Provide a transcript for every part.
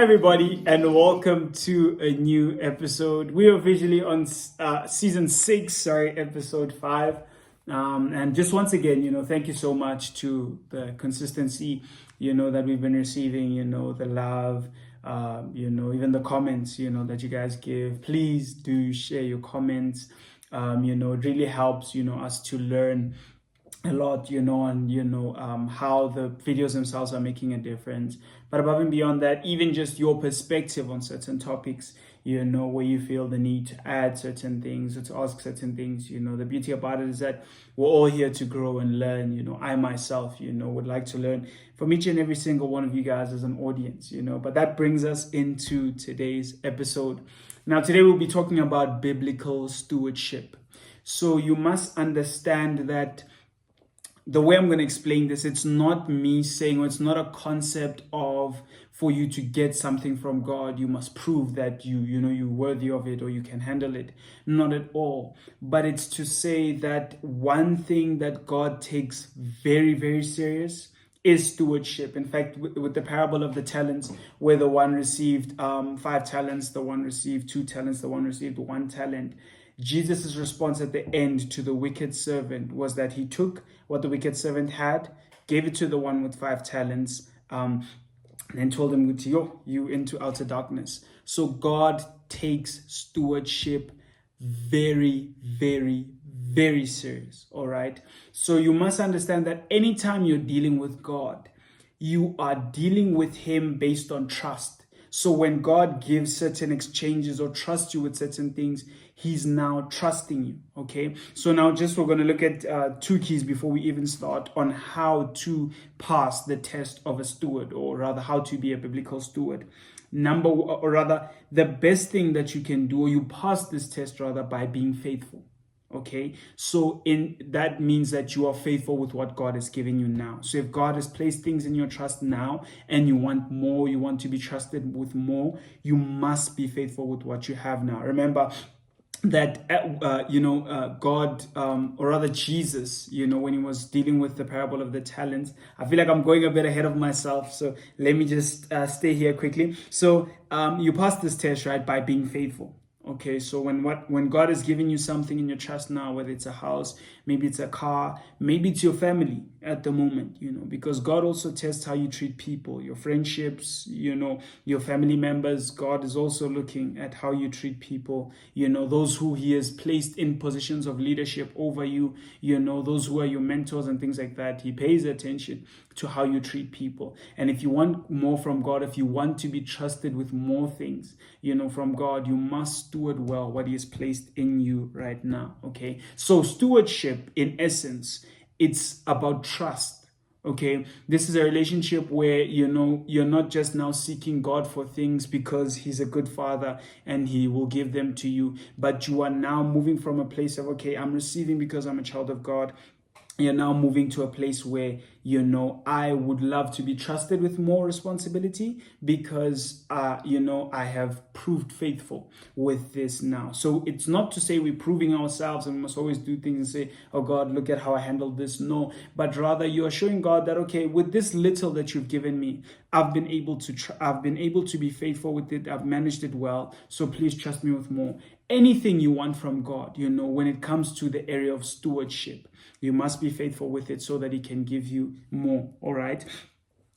everybody, and welcome to a new episode. We are officially on season 6, episode 5. And just once again, thank you so much to the consistency, that we've been receiving, the love, even the comments, that you guys give. Please do share your comments. It really helps, us to learn a lot, on, how the videos themselves are making a difference. But above and beyond that, even just your perspective on certain topics, where you feel the need to add certain things or to ask certain things, the beauty about it is that we're all here to grow and learn. I myself, would like to learn from each and every single one of you guys as an audience, but that brings us into today's episode. Now, today we'll be talking about biblical stewardship. So you must understand that the way I'm going to explain this, it's not me saying, or it's not a concept of for you to get something from God, you must prove that you're worthy of it or you can handle it. Not at all. But it's to say that one thing that God takes very, very serious is stewardship. In fact, with the parable of the talents, where the one received 5 talents, the one received 2 talents, the one received 1 talent. Jesus' response at the end to the wicked servant was that he took what the wicked servant had, gave it to the one with 5 talents, and told him, you into outer darkness. So God takes stewardship very, very, very serious. All right. So you must understand that anytime you're dealing with God, you are dealing with him based on trust. So when God gives certain exchanges or trusts you with certain things, he's now trusting you, okay? So now we're going to look at 2 keys before we even start on how to pass the test of a steward, or rather how to be a biblical steward. The best thing that you can do, or you pass this test rather, by being faithful. Okay, so that means that you are faithful with what God is giving you now. So if God has placed things in your trust now and you want more, you want to be trusted with more, you must be faithful with what you have now. Remember that, God, or rather Jesus, when he was dealing with the parable of the talents, I feel like I'm going a bit ahead of myself. So let me just stay here quickly. So you pass this test, right, by being faithful. Okay, so when God is giving you something in your trust now, whether it's a house, maybe it's a car, maybe it's your family at the moment, because God also tests how you treat people, your friendships, your family members. God is also looking at how you treat people, those who he has placed in positions of leadership over you, those who are your mentors and things like that. He pays attention to how you treat people. And if you want more from God, if you want to be trusted with more things, from God, you must steward well what he has placed in you right now. Okay, so stewardship, in essence, it's about trust. Okay, this is a relationship where you're not just now seeking God for things because he's a good father and he will give them to you, but you are now moving from a place of, okay, I'm receiving because I'm a child of God. You're now moving to a place where, I would love to be trusted with more responsibility because, I have proved faithful with this now. So it's not to say we're proving ourselves and we must always do things and say, oh God, look at how I handled this. No, but rather you are showing God that, okay, with this little that you've given me, I've been able to be faithful with it. I've managed it well. So please trust me with more. Anything you want from God, when it comes to the area of stewardship, you must be faithful with it so that he can give you more. All right.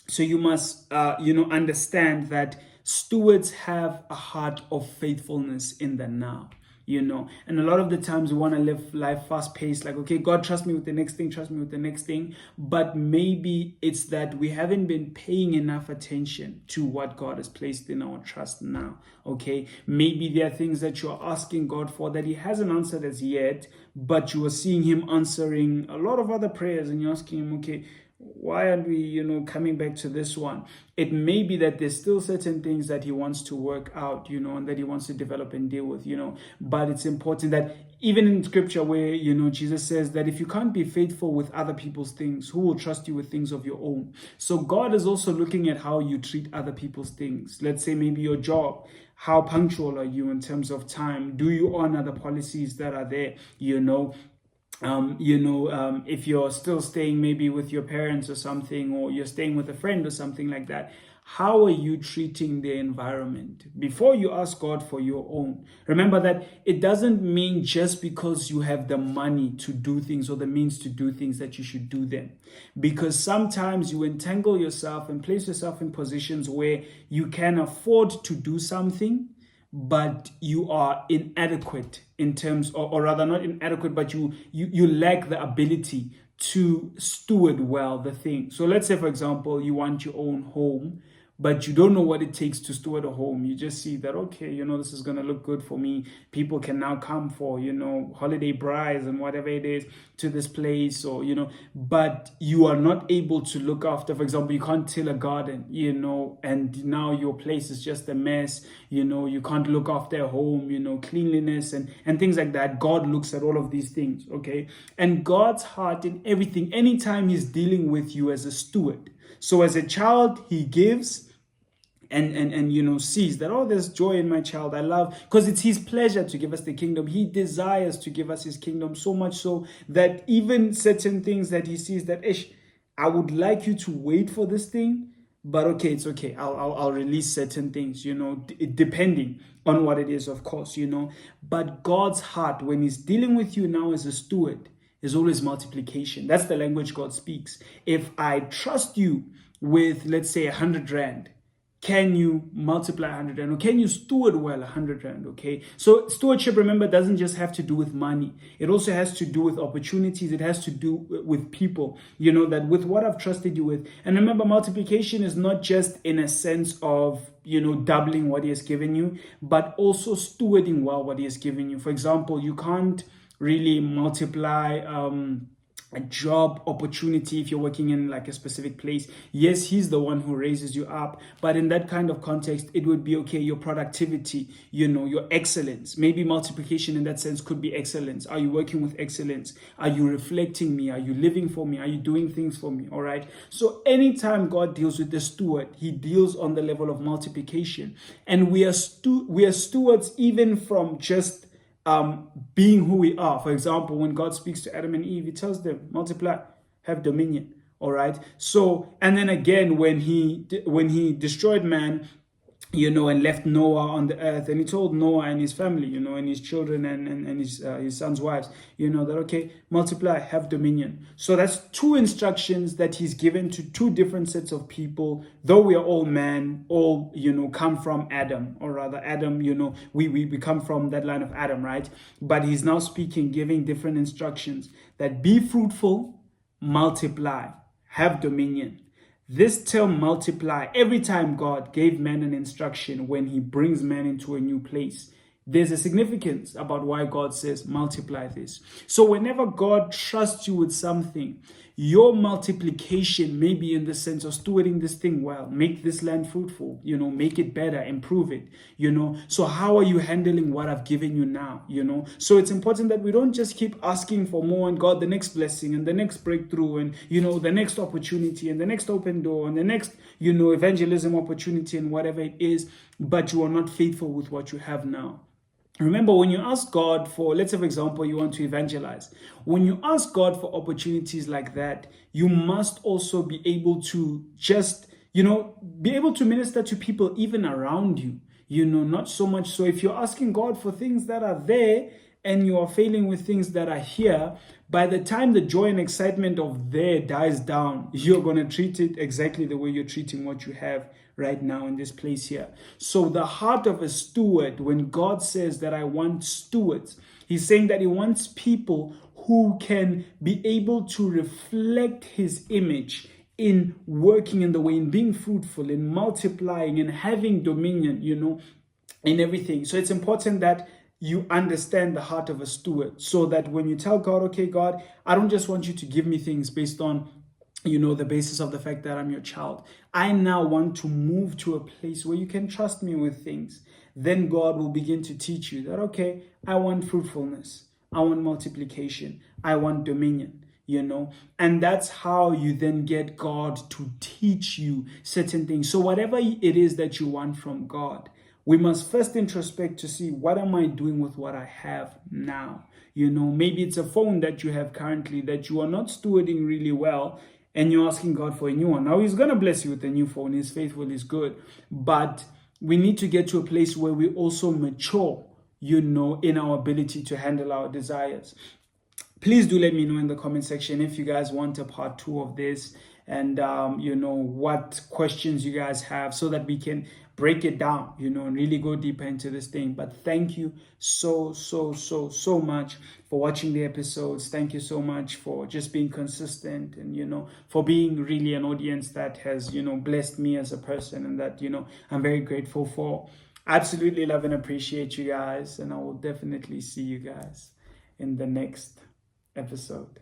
So you must, understand that stewards have a heart of faithfulness in the now. And a lot of the times we want to live life fast paced, like, okay, God, trust me with the next thing. But maybe it's that we haven't been paying enough attention to what God has placed in our trust now. Okay, maybe there are things that you're asking God for that he hasn't answered as yet, but you are seeing him answering a lot of other prayers and you're asking him, okay, why aren't we, coming back to this one? It may be that there's still certain things that he wants to work out, and that he wants to develop and deal with, but it's important that even in scripture where, Jesus says that if you can't be faithful with other people's things, who will trust you with things of your own? So God is also looking at how you treat other people's things. Let's say maybe your job. How punctual are you in terms of time? Do you honor the policies that are there? If you're still staying maybe with your parents or something, or you're staying with a friend or something like that, How are you treating the environment? Before you ask God for your own, remember that it doesn't mean just because you have the money to do things or the means to do things that you should do them. Because sometimes you entangle yourself and place yourself in positions where you can afford to do something, but you are inadequate in terms, or rather not inadequate, but you lack the ability to steward well the thing. So let's say, for example, you want your own home, but you don't know what it takes to steward a home. You just see that, okay, this is going to look good for me. People can now come for, holiday brides and whatever it is to this place, or, but you are not able to look after, for example, you can't till a garden, and now your place is just a mess, you can't look after a home, cleanliness and things like that. God looks at all of these things, okay? And God's heart in everything, anytime he's dealing with you as a steward. So as a child, he gives and sees that, oh, there's joy in my child. I love, because it's his pleasure to give us the kingdom. He desires to give us his kingdom, so much so that even certain things that he sees that, I would like you to wait for this thing, but okay, it's okay. I'll release certain things, depending on what it is, of course, But God's heart, when he's dealing with you now as a steward, is always multiplication. That's the language God speaks. If I trust you with, let's say, 100 rand, can you multiply 100 rand, or can you steward well 100 rand? Okay, so stewardship, remember, doesn't just have to do with money. It also has to do with opportunities. It has to do with people, that with what I've trusted you with. And remember, multiplication is not just in a sense of doubling what he has given you, but also stewarding well what he has given you. For example, you can't really multiply a job opportunity if you're working in like a specific place. Yes, he's the one who raises you up, but in that kind of context, it would be, okay, your productivity, your excellence. Maybe multiplication in that sense could be excellence. Are you working with excellence? Are you reflecting me? Are you living for me? Are you doing things for me? All right. So anytime God deals with the steward, he deals on the level of multiplication. And we are stewards even from just being who we are. For example, when God speaks to Adam and Eve, he tells them, multiply, have dominion. All right. So, and then again, when he destroyed man, and left Noah on the earth, and he told Noah and his family, and his children and his sons' wives, that, okay, multiply, have dominion. So that's two instructions that he's given to two different sets of people, though we are all man, all, come from Adam, or rather Adam, we come from that line of Adam, right? But he's now speaking, giving different instructions that be fruitful, multiply, have dominion. This term multiply, every time God gave man an instruction when he brings man into a new place, there's a significance about why God says multiply this. So whenever God trusts you with something, your multiplication may be in the sense of stewarding this thing well, make this land fruitful, make it better, improve it, So how are you handling what I've given you now, So it's important that we don't just keep asking for more and God, the next blessing and the next breakthrough and, the next opportunity and the next open door and the next, evangelism opportunity and whatever it is, but you are not faithful with what you have now. Remember, when you ask God for, let's say, for example, you want to evangelize. When you ask God for opportunities like that, you must also be able to just, be able to minister to people even around you, not so much. So if you're asking God for things that are there and you are failing with things that are here, by the time the joy and excitement of there dies down, you're going to treat it exactly the way you're treating what you have right now in this place here. So the heart of a steward, when God says that I want stewards, he's saying that he wants people who can be able to reflect his image in working in the way, in being fruitful, in multiplying, in having dominion, in everything. So it's important that you understand the heart of a steward, so that when you tell God, okay, God, I don't just want you to give me things based on the basis of the fact that I'm your child. I now want to move to a place where you can trust me with things. Then God will begin to teach you that, okay, I want fruitfulness. I want multiplication. I want dominion, and that's how you then get God to teach you certain things. So whatever it is that you want from God, we must first introspect to see, what am I doing with what I have now? Maybe it's a phone that you have currently that you are not stewarding really well. and you're asking God for a new one. Now, He's going to bless you with a new phone. He's faithful, He's good. But we need to get to a place where we also mature, in our ability to handle our desires. Please do let me know in the comment section if you guys want a part 2 of this, and what questions you guys have, so that we can break it down, and really go deeper into this thing. But thank you so much for watching the episodes. Thank you so much for just being consistent, and for being really an audience that has blessed me as a person, and that I'm very grateful for. Absolutely love and appreciate you guys, and I will definitely see you guys in the next episode.